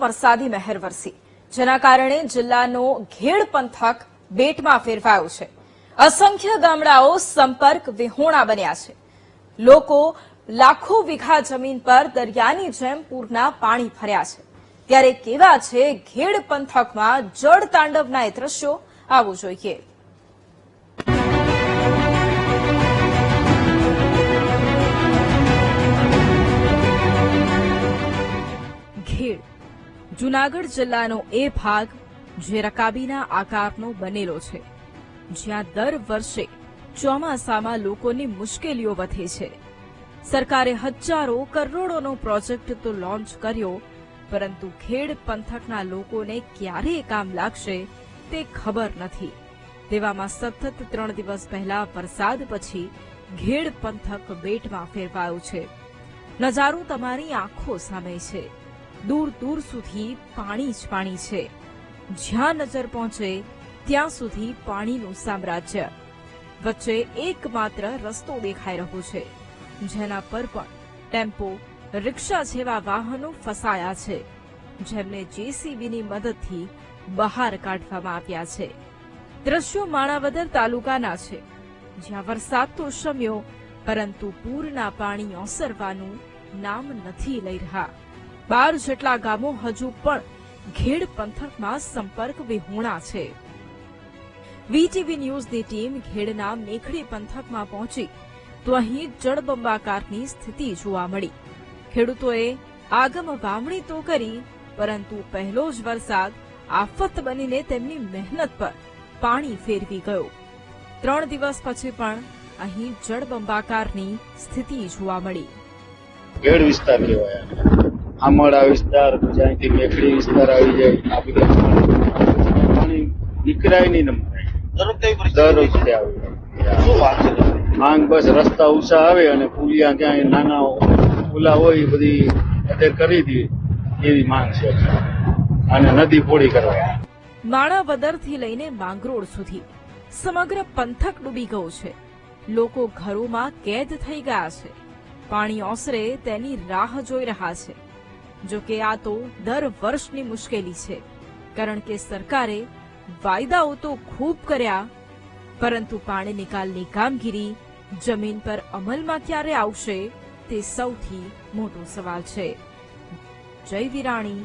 વરસાદી મહેર વરસી, જેના કારણે જિલ્લાનો ઘેડ પંથક બેટમાં ફેરવાયો છે। અસંખ્ય ગામડાઓ સંપર્ક વિહોણા બન્યા છે। લોકો લાખો વીઘા જમીન પર દરિયાની જેમ પૂરના પાણી ફર્યા છે। ત્યારે કેવા છે ઘેડ પંથકમાં જળ તાંડવના એ દ્રશ્યો, આવું જોઈએ। ઘેડ જૂનાગઢ જિલ્લાનો એ ભાગ જે રકાબીના આકારનો બનેલો છે, જ્યાં દર વર્ષે ચોમાસામાં લોકોની મુશ્કેલીઓ વધે છે। સરકારે હજારો કરોડોનો પ્રોજેક્ટ તો લોન્ચ કર્યો, પરંતુ ઘેડ પંથકના લોકોને ક્યારે કામ લાગશે તે ખબર નથી। તેવામાં સતત 3 દિવસ પહેલા વરસાદ પછી ઘેડ પંથક બેટમાં ફેરવાયું છે। નજારો તમારી આંખો સામે છે। દૂર દૂર સુધી પાણી જ પાણી છે। જ્યાં નજર પહોંચે ત્યાં સુધી પાણીનું સામ્રાજ્ય। વચ્ચે એકમાત્ર રસ્તો દેખાઈ રહ્યો છે, જેના પર પણ ટેમ્પો, રિક્ષા જેવા વાહનો ફસાયા છે, જેમને જેસીબીની મદદથી બહાર કાઢવામાં આવ્યા છે। દ્રશ્યો માણાવદર તાલુકાના છે, જ્યાં વરસાદ તો શમ્યો, પરંતુ પૂરના પાણી ઓસરવાનું નામ નથી લઈ રહ્યા। 12 જેટલા ગામો હજુ પણ ઘેડ પંથકમાં સંપર્ક વિહોણા છે। વીટીવી ન્યૂઝની ટીમ ઘેડના મેખડી પંથકમાં પહોંચી તો અહીં જળબંબાકારની સ્થિતિ જોવા મળી। ખેડૂતોએ આગમ વાવણી તો કરી, પરંતુ પહેલો જ વરસાદ આફત બનીને તેમની મહેનત પર પાણી ફેરવી ગયો। 3 દિવસ પછી પણ અહીં જળબંબાકારની સ્થિતિ જોવા મળી। ઘેડ વિસ્તાર કહેવાય, આમળા વિસ્તાર, જ્યાંથી મેખડી વિસ્તાર આવી જાય, આ બધા પાણી નીકળાય નહીં, દર વખતે આવે। માંગ બસ રસ્તા ઊંચા આવે અને પુલિયા ક્યાંય નાના પુલા હોય એ બધી અત્યારે કરી દી, એવી માંગ છે, અને નદી પોળી કરવા। માણાવદરથી લઈને માંગરોળ સુધી સમગ્ર પંથક ડૂબી ગયો છે। લોકો ઘરોમાં કેદ થઈ ગયા છે, પાણી ઓસરે તેની રાહ જોઈ રહ્યા છે। જો કે આ તો દર વર્ષની મુશ્કેલી છે, કારણ કે સરકારે વાયદાઓ તો ખૂબ કર્યા, પરંતુ પાણી નિકાલની કામગીરી જમીન પર અમલમાં ક્યારે આવશે તે સૌથી મોટો સવાલ છે। જય વિરાણી।